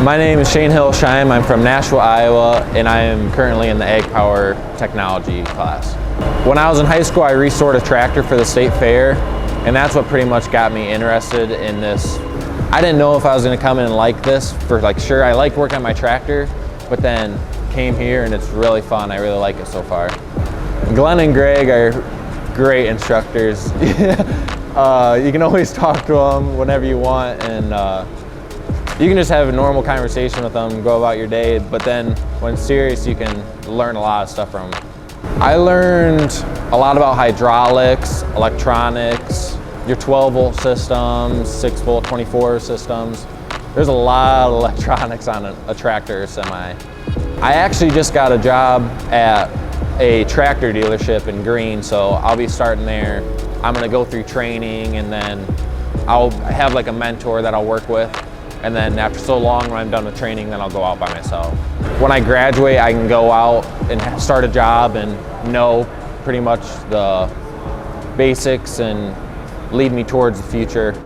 My name is Shane Hillesheim. I'm from Nashville, Iowa, and I am currently in the Ag Power Technology class. When I was in high school, I restored a tractor for the state fair, and that's what pretty much got me interested in this. I didn't know if I was going to come in and like this. Sure, I like working on my tractor, but then came here and it's really fun. I really like it so far. Glenn and Greg are great instructors. You can always talk to them whenever you want, and you can just have a normal conversation with them, go about your day, but then when serious, you can learn a lot of stuff from them. I learned a lot about hydraulics, electronics, your 12-volt systems, 6-volt, 24 systems. There's a lot of electronics on a tractor or semi. I actually just got a job at a tractor dealership in Greene, so I'll be starting there. I'm gonna go through training, and then I'll have like a mentor that I'll work with. And then after so long, when I'm done with training, then I'll go out by myself. When I graduate, I can go out and start a job and know pretty much the basics and lead me towards the future.